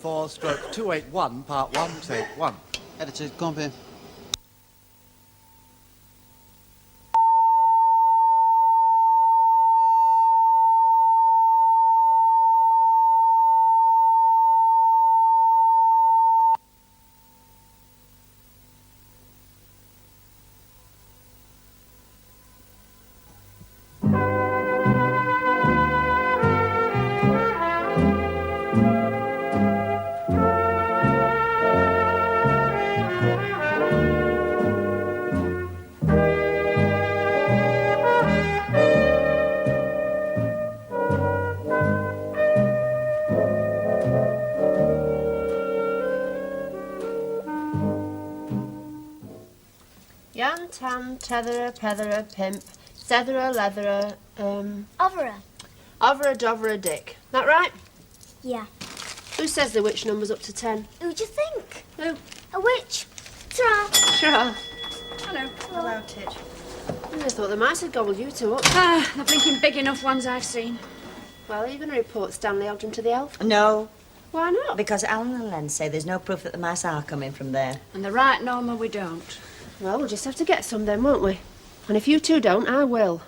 4/281, part 1, take 1. Editor, go on, Ben. Yan, tam, tetherer, petherer, pimp, setherer, leatherer, Overer. Overa, dovera, dick. That right? Yeah. Who says the witch number's up to 10? Who do you think? Who? A witch. Ta. Sure. Hello. Hello, Titch. I thought the mice had gobbled you two up. The blinking big enough ones I've seen. Well, are you going to report Stanley Ogden to the elf? No, Why not? because Alan and Len say there's no proof that the mice are coming from there. And the right, Norma, we don't. Well, we'll just have to get some then, won't we? And if you two don't, I will.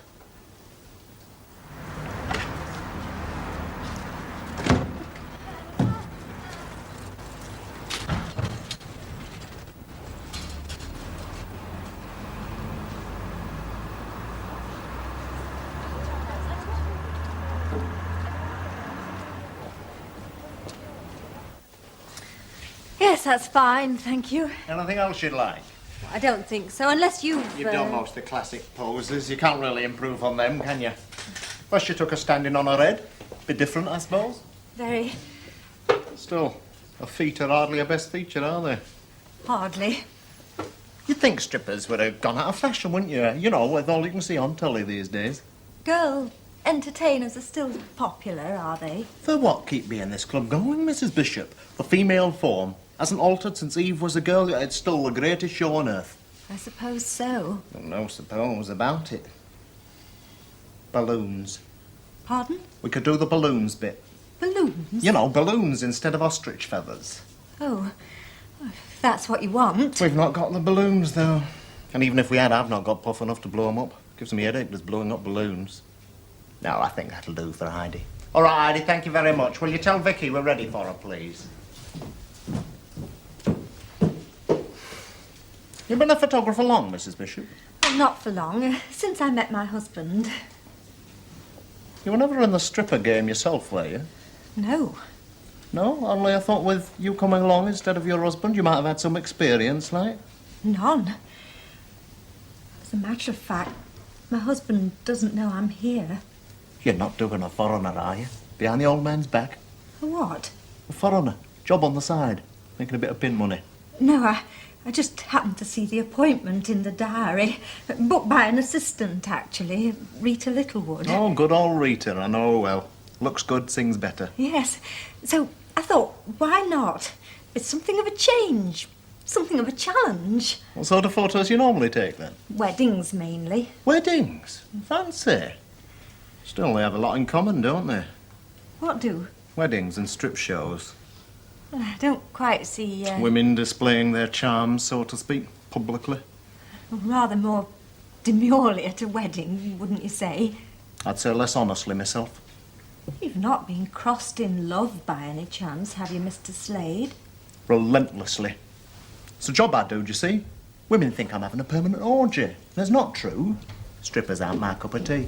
Yes, that's fine, thank you. Anything else you'd like? I don't think so, unless you've... You've done most of the classic poses. You can't really improve on them, can you? First you took a standing on her head. Bit different, I suppose. Very... Still, her feet are hardly her best feature, are they? hardly. You'd think strippers would have gone out of fashion, wouldn't you? You know, with all you can see on telly these days. Girl entertainers are still popular, are they? For what keep being this club going, Mrs. Bishop? The female form hasn't altered since Eve was a girl. It's still the greatest show on earth. I suppose so. No suppose about it. Balloons. Pardon? We could do the balloons bit. Balloons? You know, balloons instead of ostrich feathers. Oh, if that's what you want. We've not got the balloons, though. And even if we had, I've not got puff enough to blow them up. Gives me a headache just blowing up balloons. No, I think that'll do for Heidi. All right, Heidi, thank you very much. Will you tell Vicky we're ready for her, please? You've been a photographer long, Mrs. Bishop? Well, not for long, since I met my husband. You were never in the stripper game yourself, were you? No. No? Only I thought with you coming along instead of your husband, you might have had some experience, like? None. As a matter of fact, my husband doesn't know I'm here. You're not doing a foreigner, are you? Behind the old man's back? For what? A foreigner. Job on the side. Making a bit of pin money. No, I just happened to see the appointment in the diary. Booked by an assistant, actually, Rita Littlewood. Oh, good old Rita, I know well. Looks good, sings better. Yes. So I thought, why not? It's something of a change. Something of a challenge. What sort of photos you normally take, then? Weddings, mainly. Weddings? Fancy. Still, they have a lot in common, don't they? What do? Weddings and strip shows. Well, I don't quite see... Women displaying their charms, so to speak, publicly. Rather more demurely at a wedding, wouldn't you say? I'd say less honestly myself. You've not been crossed in love by any chance, have you, Mr. Slade? Relentlessly. It's a job I do, do you see? Women think I'm having a permanent orgy. That's not true. Strippers aren't my cup of tea.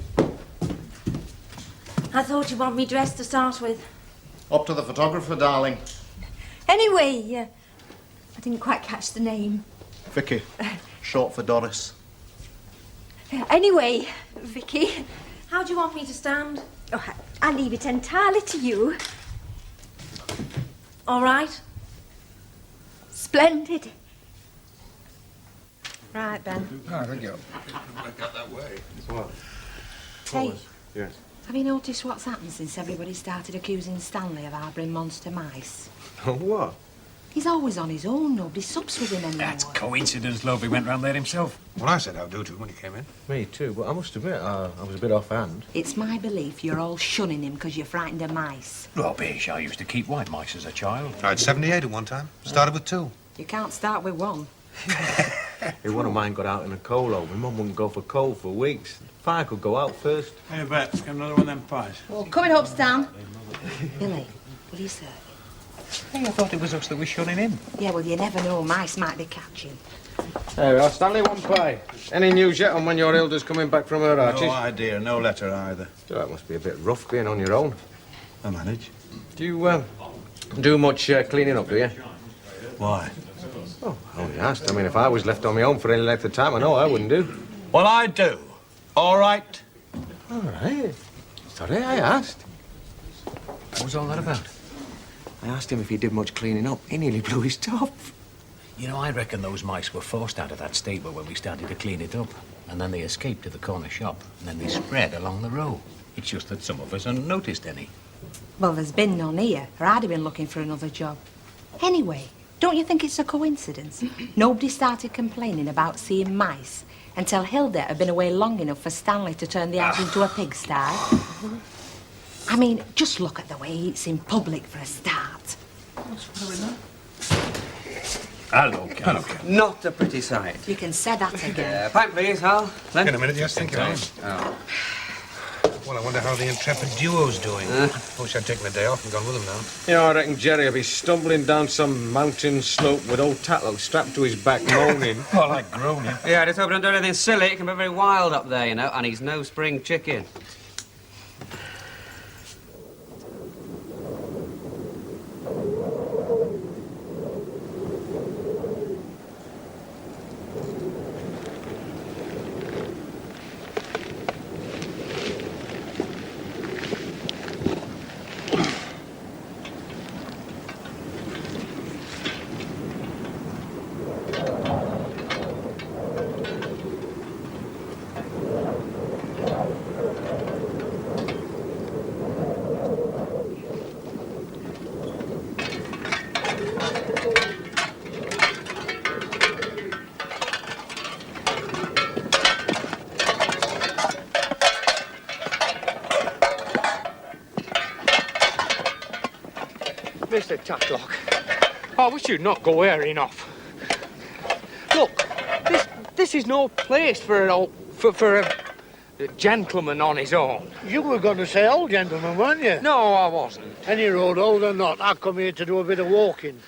I thought you wanted me dressed to start with. Up to the photographer, darling. Anyway, I didn't quite catch the name. Vicky. Short for Doris. Anyway, Vicky, how do you want me to stand? Oh, I leave it entirely to you. All right? Splendid. Right, Ben. Oh, thank you. I got that way. What? Hey, Yes. have you noticed what's happened since everybody started accusing Stanley of harbouring monster mice? What? He's always on his own. Nobody subs with him anymore. That's coincidence, love. He went round there himself. Well, I said how do to him when he came in. Me too, but I must admit, I was a bit offhand. It's my belief you're all shunning him because you're frightened of mice. Rubbish. I used to keep white mice as a child. I had 78 at one time. Started with 2. You can't start with one. If one of mine got out in a coal hole, my mum wouldn't go for coal for weeks. Fire could go out first. Hey, Bet, get another one of them pies. Oh, coming up, Stan. Billy, will you serve? Hey, I thought it was us that was shunning him. Yeah, well, you never know. Mice might be catching. There we are, Stanley, one pie. Any news yet on when your Hilda's coming back from her arches? No idea, no letter either. That must be a bit rough being on your own. I manage. Do you do much cleaning up, do you? Why? Oh, I only asked. I mean, if I was left on my own for any length of time, I know I wouldn't do. Well, I do. All right? All right. Sorry, I asked. What was all that about? I asked him if he did much cleaning up. He nearly blew his top. You know, I reckon those mice were forced out of that stable when we started to clean it up. And then they escaped to the corner shop. And then they spread along the row. It's just that some of us hadn't noticed any. Well, there's been none here, or I'd have been looking for another job. Anyway, don't you think it's a coincidence? Nobody started complaining about seeing mice until Hilda had been away long enough for Stanley to turn the house into a pigsty. I mean, just look at the way he eats in public for a start. Hello, Ken. Not a pretty sight. You can say that again. Pipe, please, Hal. In a minute, yes, thank you. Oh. Well, I wonder how the intrepid duo's doing. Wish I'd taken the day off and gone with them now. You know, I reckon Jerry will be stumbling down some mountain slope with old Tatlock strapped to his back, moaning. Well, like groaning. Yeah, just hope I don't do anything silly. It can be very wild up there, you know, and he's no spring chicken. Mr. Tatlock, I wish you'd not go airing off. Look, this is no place for a gentleman on his own. You were going to say old gentleman, weren't you? No, I wasn't. Any road, old or not, I come here to do a bit of walking.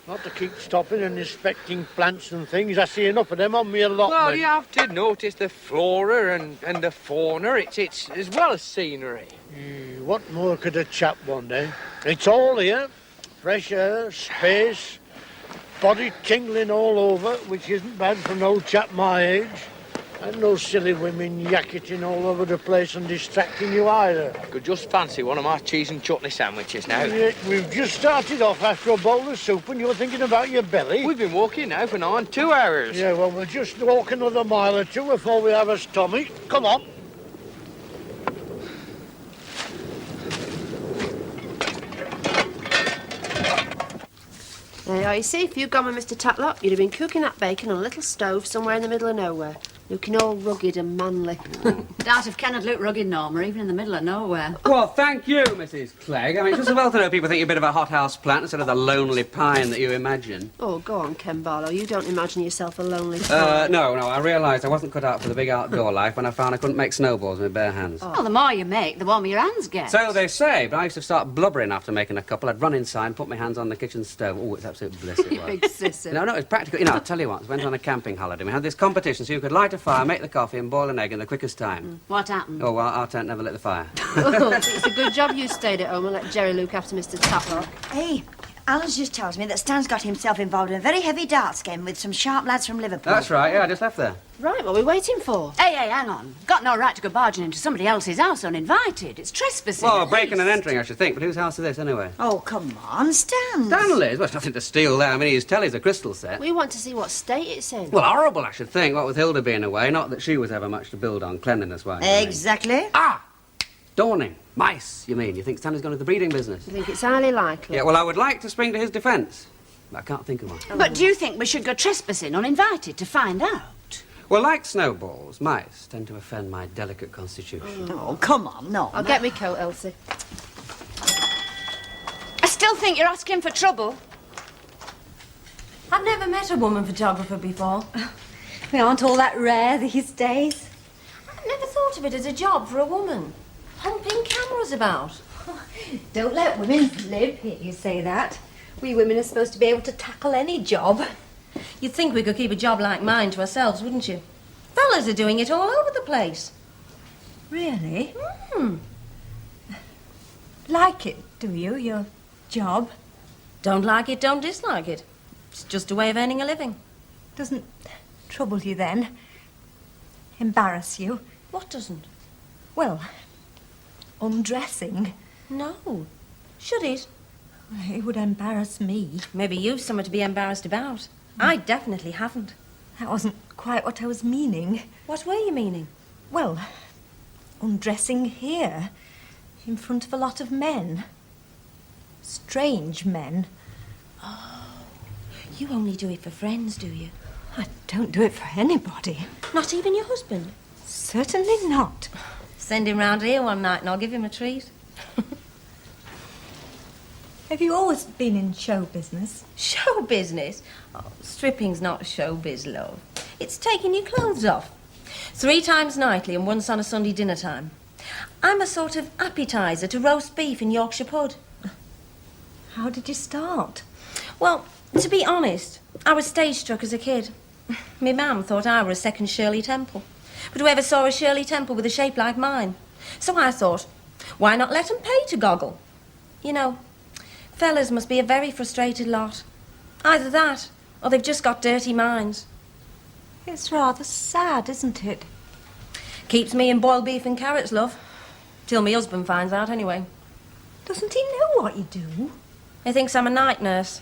Not to keep stopping and inspecting plants and things. I see enough of them on me allotment. Well, you have to notice the flora and the fauna. It's as well as scenery. What more could a chap want, eh? It's all here. Fresh air, space, body tingling all over, which isn't bad for an old chap my age. And no silly women yakketing all over the place and distracting you either. I could just fancy one of my cheese and chutney sandwiches now. Yeah, we've just started off after a bowl of soup and you're thinking about your belly. We've been walking now for 2 hours. Yeah, well, we'll just walk another mile or two before we have a stomach. Come on. There you are. You see, if you'd gone with Mr. Tatlock, you'd have been cooking that bacon on a little stove somewhere in the middle of nowhere, looking all rugged and manly. Doubt if Ken had looked rugged, Norma, even in the middle of nowhere. Well, thank you, Mrs. Clegg. I mean, it's just as well to know people think you're a bit of a hothouse plant instead of the lonely pine that you imagine. Oh, go on, Ken Barlow. You don't imagine yourself a lonely pine. No, I realised I wasn't cut out for the big outdoor life when I found I couldn't make snowballs with bare hands. Well, the more you make, the warmer your hands get. So they say, but I used to start blubbering after making a couple. I'd run inside and put my hands on the kitchen stove. Oh, it's absolute bliss it You was. big sissy. No, it's practical. You know, I'll tell you what, I went on a camping holiday. We had this competition so you could light a fire, make the coffee and boil an egg in the quickest time. What happened? Oh, well, our tent never lit the fire. Oh, it's a good job you stayed at home and let Jerry look after Mr. Tatlock. Hey, Alan's just tells me that Stan's got himself involved in a very heavy darts game with some sharp lads from Liverpool. That's right, yeah, I just left there. Right, what are we waiting for? Hey, hang on. Got no right to go barging into somebody else's house uninvited. It's trespassing. Well, at breaking and least. entering, I should think, but whose house is this, anyway? Oh, come on, Stan. Stanley's? Well, there's nothing to steal there. I mean, his telly's a crystal set. We want to see what state it's in. Well, horrible, I should think, what with Hilda being away. Not that she was ever much to build on, cleanliness-wise. Exactly. Dawning. Mice, you mean? You think Stanley's gone into the breeding business? I think it's highly likely. Yeah, well, I would like to spring to his defence. I can't think of one. But do you think we should go trespassing uninvited to find out? Well, like snowballs, mice tend to offend my delicate constitution. Oh, come on, no. I'll get me coat, Elsie. I still think you're asking for trouble. I've never met a woman photographer before. We aren't all that rare these days. I've never thought of it as a job for a woman. Humping cameras about. Don't let women live, hear you say that. We women are supposed to be able to tackle any job. You'd think we could keep a job like mine to ourselves, wouldn't you? Fellas are doing it all over the place. Really? Like it, do you, your job? Don't like it, don't dislike it. It's just a way of earning a living. Doesn't trouble you then? Embarrass you? What doesn't? Well, undressing. No. Should it? It would embarrass me. Maybe you've something to be embarrassed about. I definitely haven't. That wasn't quite what I was meaning. What were you meaning? Well, undressing here, in front of a lot of men. Strange men. Oh, you only do it for friends, do you? I don't do it for anybody. Not even your husband? Certainly not. Send him round here one night and I'll give him a treat. Have you always been in show business? Show business? Oh, stripping's not showbiz, love. It's taking your clothes off. 3 times nightly and once on a Sunday dinner time. I'm a sort of appetizer to roast beef in Yorkshire pud. How did you start? Well, to be honest, I was stage struck as a kid. Me mum thought I were a second Shirley Temple. But whoever saw a Shirley Temple with a shape like mine? So I thought, why not let 'em pay to goggle? You know, fellas must be a very frustrated lot. Either that, or they've just got dirty minds. It's rather sad, isn't it? Keeps me in boiled beef and carrots, love. Till my husband finds out, anyway. Doesn't he know what you do? He thinks I'm a night nurse.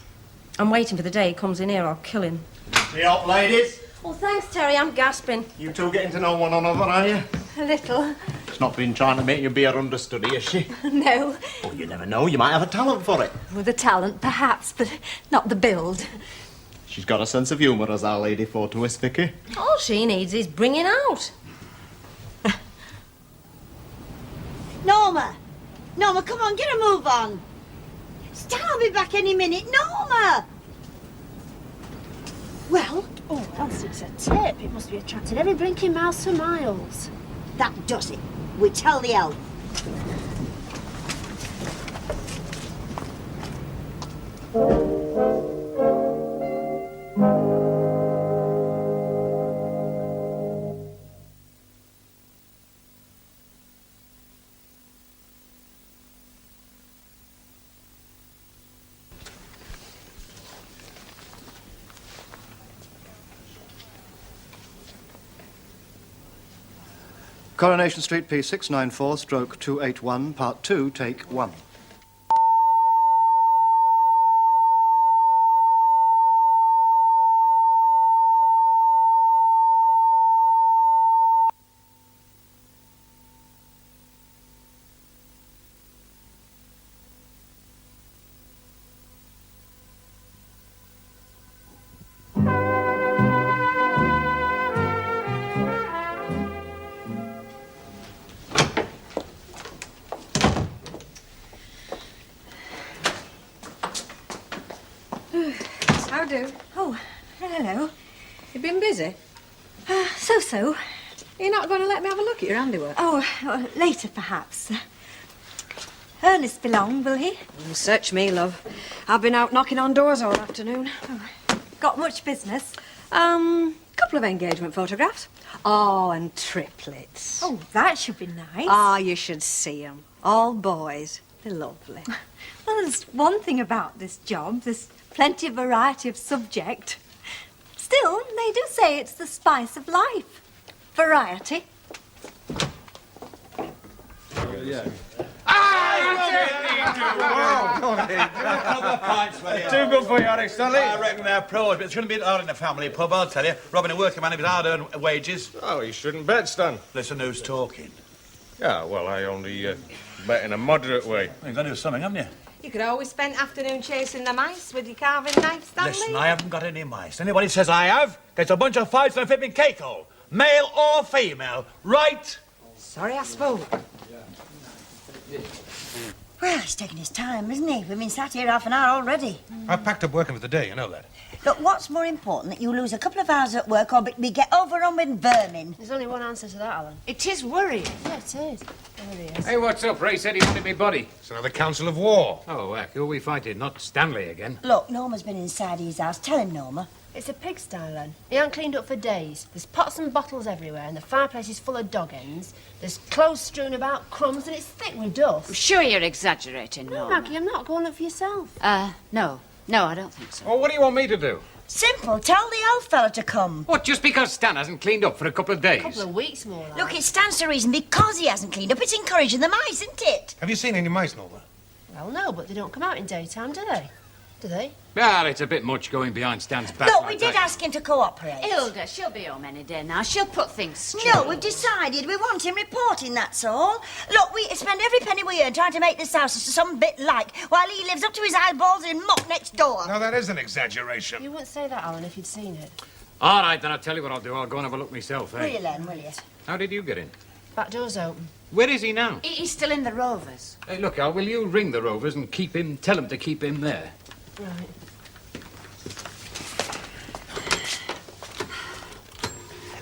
I'm waiting for the day he comes in here, I'll kill him. See up, ladies? Oh, thanks, Terry, I'm gasping. You two getting to know one another, are you? A little. She's not been trying to make you be her understudy, has she? No. Oh, you never know. You might have a talent for it. With the talent, perhaps, but not the build. She's got a sense of humour, as our Lady Fortuous, Vicky. All she needs is bringing out. Norma! Norma, come on, get a move on. Stan will be back any minute. Norma! Well? Oh, Elsie, it's a tip. It must be attracted every blinking mouse for miles. That does it. We tell the elf. Coronation Street, P694/281, Part 2, Take 1. How do? Oh, hello. You been busy? So-so. You're not going to let me have a look at your handiwork? Oh, later perhaps. Ernest belong, will he? Search me, love. I've been out knocking on doors all afternoon. Got much business? Couple of engagement photographs. Oh, and triplets. Oh, that should be nice. Ah, you should see 'em. All boys. They're lovely. Well, there's one thing about this job. There's plenty of variety of subject. Still, they do say it's the spice of life. Variety. Too good for you, Alex, Stanley. I reckon they're pros, but it shouldn't be hard in the family pub, I'll tell you. Robbing a working man of his hard-earned wages. Oh, you shouldn't bet, Stan. Listen, who's talking? Yeah, well, I only bet in a moderate way. Well, you've got to do something, haven't you? You could always spend afternoon chasing the mice with your carving knife, Stanley. Listen, I haven't got any mice. Anybody says I have, gets a bunch of fights and a flipping cake hole. Male or female, right? Sorry I spoke. Well, he's taking his time, isn't he? We've been sat here half an hour already. I've packed up working for the day, you know that. Look, what's more important, that you lose a couple of hours at work or we get overrun with vermin? There's only one answer to that, Alan. It is worrying. Yeah, it is. There he is. Hey, what's up? Ray said he wanted me body. It's another council of war. Oh, heck, who are we fighting? Not Stanley again. Look, Norma's been inside his house. Tell him, Norma. It's a pigsty, Len. He ain't cleaned up for days. There's pots and bottles everywhere, and the fireplace is full of dog ends. There's clothes strewn about, crumbs, and it's thick with dust. I'm sure you're exaggerating, No, Norma. Maggie, I'm not. Go and look for yourself. No. No, I don't think so. Oh, what do you want me to do? Simple. Tell the old fella to come. What, just because Stan hasn't cleaned up for a couple of days? A couple of weeks more, like. Look, it stands to reason because he hasn't cleaned up. It's encouraging the mice, isn't it? Have you seen any mice, Norma? Well, no, but they don't come out in daytime, do they? Do they? Well, it's a bit much going behind Stan's back. Look, like we did that. ask him to cooperate. Hilda, she'll be home any day now. She'll put things straight. No, we've decided we want him reporting, that's all. Look, we spend every penny we earn trying to make this house to some bit like, while he lives up to his eyeballs in muck next door. Now, that is an exaggeration. You wouldn't say that, Alan, if you'd seen it. All right, then I'll tell you what I'll do. I'll go and have a look myself, Will eh? you, Len, will you? How did you get in? Back door's open. Where is he now? He's still in the Rovers. Hey, look, Al, will you ring the Rovers and tell him to keep him there? Right.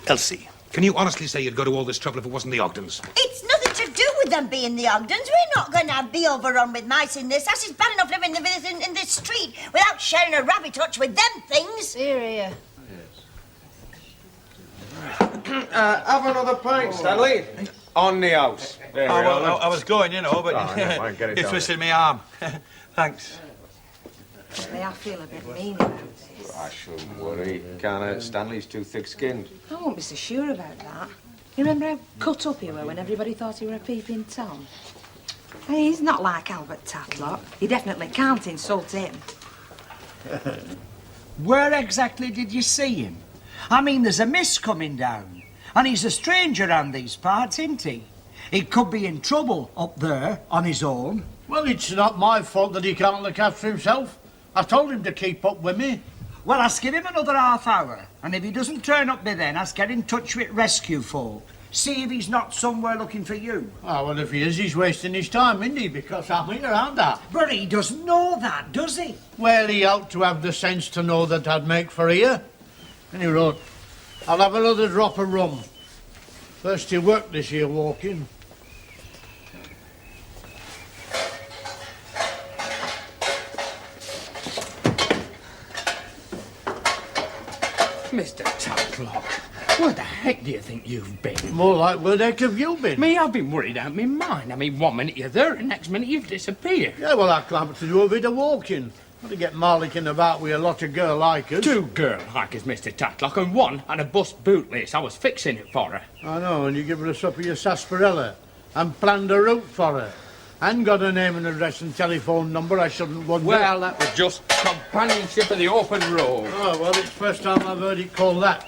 Elsie, can you honestly say you'd go to all this trouble if it wasn't the Ogdens? It's nothing to do with them being the Ogdens. We're not going to be overrun with mice in this house. It's bad enough living in this street without sharing a rabbit hutch with them things. Here, here. Have another pint, Stanley. On the house. There we well, are. I was going, you know, but Oh, never mind, get it you done. twisted my arm. Thanks. I feel a bit mean about this. I shouldn't worry. Can't hurt Stanley's too thick-skinned. I won't be so sure about that. You remember how cut up he were when everybody thought he were a peeping Tom? Hey, he's not like Albert Tatlock. You definitely can't insult him. Where exactly did you see him? I mean, there's a mist coming down, and he's a stranger around these parts, isn't he? He could be in trouble up there on his own. Well, it's not my fault that he can't look after himself. I told him to keep up with me. Well, I'll give him another half hour, and if he doesn't turn up by then, I'll get in touch with rescue folk. See if he's not somewhere looking for you. Ah, well, if he is, he's wasting his time, isn't he? Because I'm here, aren't I? But he doesn't know that, does he? Well, he ought to have the sense to know that I'd make for here. And he wrote, I'll have another drop of rum. First he worked this here walking. Mr. Tatlock, where the heck do you think you've been? More like, where the heck have you been? Me, I've been worried out my mind. I mean, 1 minute you're there, and next minute you've disappeared. Yeah, well, I climbed to do a bit of walking. Not to get marlicking about with a lot of girl-likers. 2 girl-hikers, Mr. Tatlock, and 1 had a bust bootlace. I was fixing it for her. I know, and you give her a sup of your sarsaparilla and planned a route for her. And got her name and address and telephone number, I shouldn't wonder. Well, that was just companionship of the open road. Oh, well, it's the first time I've heard it called that.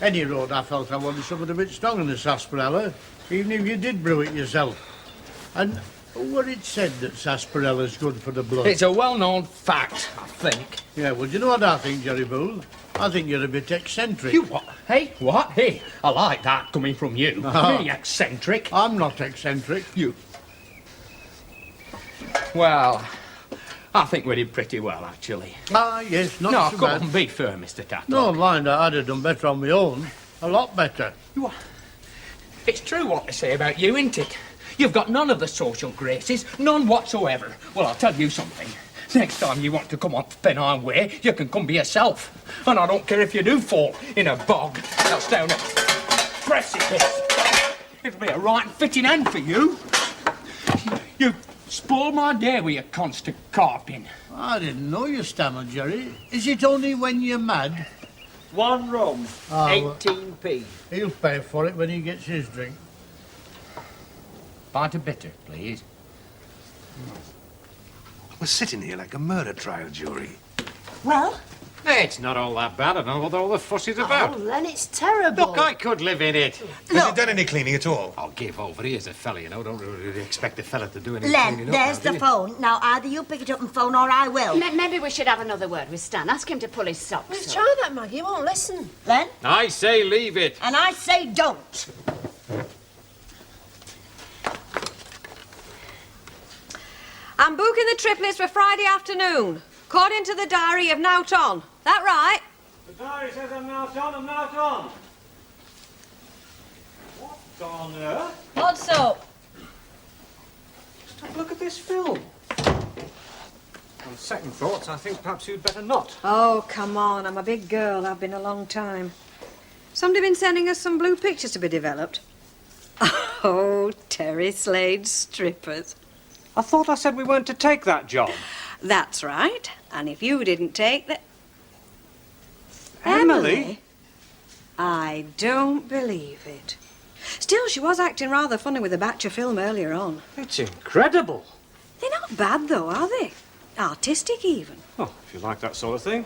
Any road I felt I wanted something a bit strong in the sarsaparilla, even if you did brew it yourself. And what it said that sarsapaриlla's good for the blood. It's a well-known fact, I think. Yeah, well, do you know what I think, Jerry Booth? I think you're a bit eccentric. You what? Hey, what? Hey, I like that coming from you. Ah. Me, eccentric. I'm not eccentric. You. Well, I think we did pretty well, actually. Ah, yes, not no, so come bad. on, be fair, Mr. Tatlock. No, mind, I'd have done better on my own. A lot better. It's true what they say about you, isn't it? You've got none of the social graces, none whatsoever. Well, I'll tell you something. Next time you want to come up Pennine Way, you can come by yourself. And I don't care if you do fall in a bog, else down a precipice. It'll be a right fitting hand for you. You spoil my day with your constant carping. I didn't know you stammered, Jerry. Is it only when you're mad? 1 rum, Ah, well, 18p. He'll pay for it when he gets his drink. Pint of bitter, please. We're sitting here like a murder trial jury. Well, Hey, it's not all that bad. I don't know what all the fuss is about. Oh, Len, it's terrible. Look, I could live in it. Has he done any cleaning at all? I'll give over. He is a fella, you know. Don't really expect a fella to do any Len, cleaning up. there's the phone. Now, either you pick it up and phone or I will. Maybe we should have another word with Stan. Ask him to pull his socks Let's up. try that, Maggie. He won't listen. Len? I say leave it. And I say don't. I'm booking the triplets for Friday afternoon, according to the diary of Now On. That right? The diary says I'm not on. What on earth? What's up? Just have a look at this film. On second thoughts, I think perhaps you'd better not. Oh, come on. I'm a big girl. I've been a long time. Somebody been sending us some blue pictures to be developed. Oh, Terry Slade's strippers. I thought I said we weren't to take that job. That's right. And if you didn't take the... Emily? I don't believe it. Still, she was acting rather funny with a batch of film earlier on. It's incredible. They're not bad, though, are they? Artistic, even. Oh, if you like that sort of thing.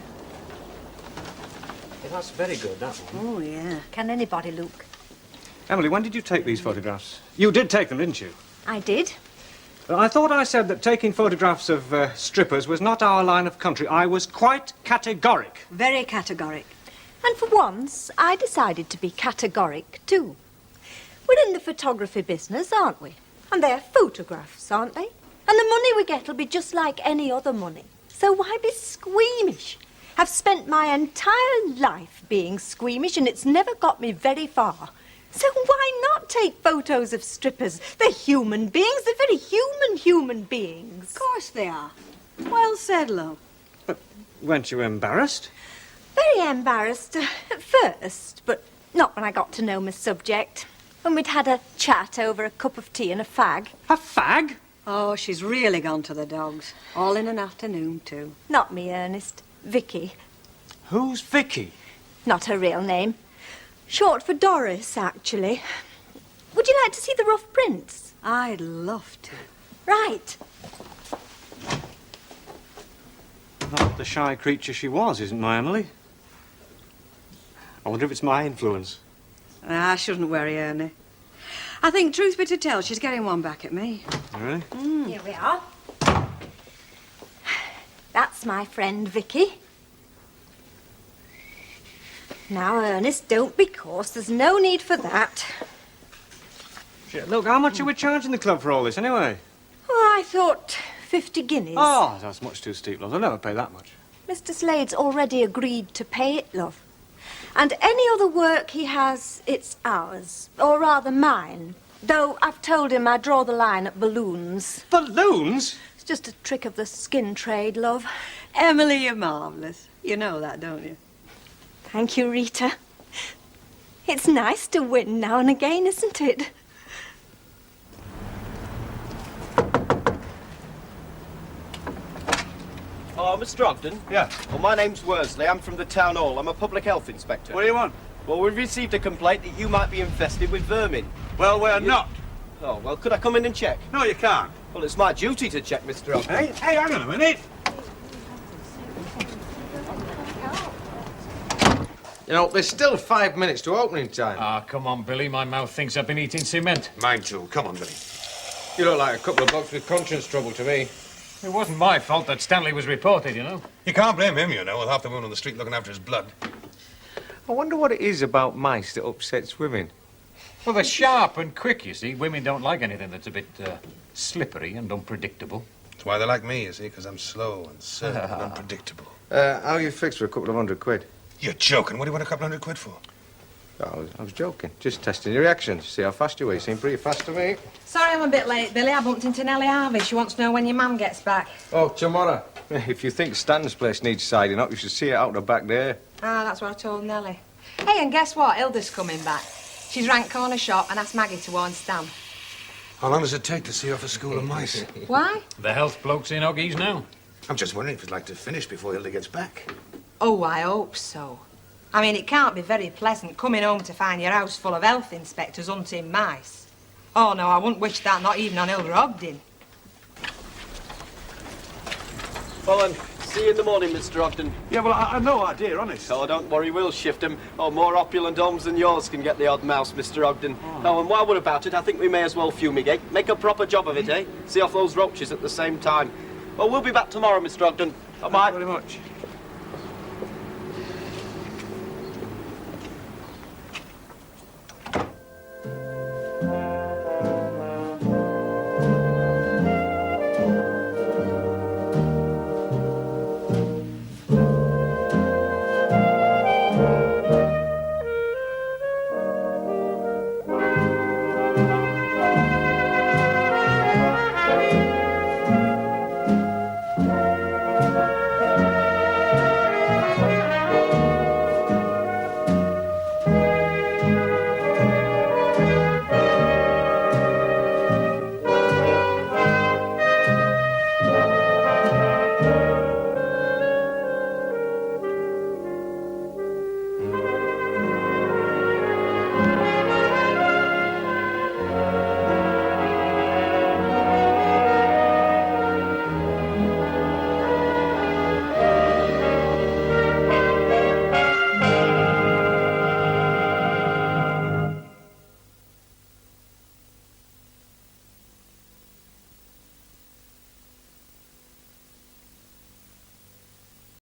Yeah, that's very good, that one. Oh, yeah. Can anybody look? Emily, when did you take these photographs? You did take them, didn't you? I did. I thought I said that taking photographs of strippers was not our line of country. I was quite categoric. Very categoric. And for once, I decided to be categoric, too. We're in the photography business, aren't we? And they're photographs, aren't they? And the money we get will be just like any other money. So why be squeamish? I've spent my entire life being squeamish, and it's never got me very far. So why not take photos of strippers? They're human beings. They're very human beings. Of course they are. Well said, love. Weren't you embarrassed? Very embarrassed at first, but not when I got to know my subject. When we'd had a chat over a cup of tea and a fag. A fag? Oh, she's really gone to the dogs. All in an afternoon, too. Not me, Ernest. Vicky. Who's Vicky? Not her real name. Short for Doris, actually. Would you like to see the rough prints? I'd love to. Right. Not the shy creature she was, isn't my Emily? I wonder if it's my influence. I shouldn't worry, Ernie. I think, truth be to tell, she's getting one back at me. Really? Here we are. That's my friend Vicky. Now, Ernest, don't be coarse. There's no need for that. Look, how much are we charging the club for all this, anyway? Oh, I thought 50 guineas. Oh, that's much too steep, love. They'll never pay that much. Mr. Slade's already agreed to pay it, love. And any other work he has, it's ours. Or rather, mine. Though I've told him I draw the line at balloons. Balloons? It's just a trick of the skin trade, love. Emily, you're marvellous. You know that, don't you? Thank you, Rita. It's nice to win now and again, isn't it? Oh, Mr. Ogden? Yeah? Well, my name's Worsley. I'm from the town hall. I'm a public health inspector. What do you want? Well, we've received a complaint that you might be infested with vermin. Well, we're not. Oh, well, could I come in and check? No, you can't. Well, it's my duty to check, Mr. Ogden. Hey, hang on a minute. You know, there's still 5 minutes to opening time. Ah, come on, Billy. My mouth thinks I've been eating cement. Mine too. Come on, Billy. You look like a couple of blokes with conscience trouble to me. It wasn't my fault that Stanley was reported, you know. You can't blame him, you know, with half the women on the street looking after his blood. I wonder what it is about mice that upsets women. Well, they're sharp and quick, you see. Women don't like anything that's a bit slippery and unpredictable. That's why they like me, you see, because I'm slow and certain and unpredictable. How are you fixed for a couple of £100? You're joking. What do you want a couple £100 for? I was joking. Just testing your reactions. See how fast you were. You seem pretty fast to me. Sorry I'm a bit late, Billy. I bumped into Nellie Harvey. She wants to know when your mum gets back. Oh, tomorrow. If you think Stan's place needs siding up, you should see it out the back there. Ah, that's what I told Nellie. Hey, and guess what? Hilda's coming back. She's rang corner shop and asked Maggie to warn Stan. How long does it take to see off a school of mice? Why? The health bloke's in Oggies now. I'm just wondering if he'd like to finish before Hilda gets back. Oh, I hope so. I mean, it can't be very pleasant coming home to find your house full of health inspectors hunting mice. Oh, no, I wouldn't wish that, not even on Hilda Ogden. Well, See you in the morning, Mr. Ogden. Yeah, well, I've no idea, honest. Oh, don't worry, we'll shift 'em. Oh, more opulent homes than yours can get the odd mouse, Mr. Ogden. Oh, and while we're about it, I think we may as well fumigate. Make a proper job of it, eh? See off those roaches at the same time. Well, we'll be back tomorrow, Mr. Ogden. Bye-bye. Thank you very much.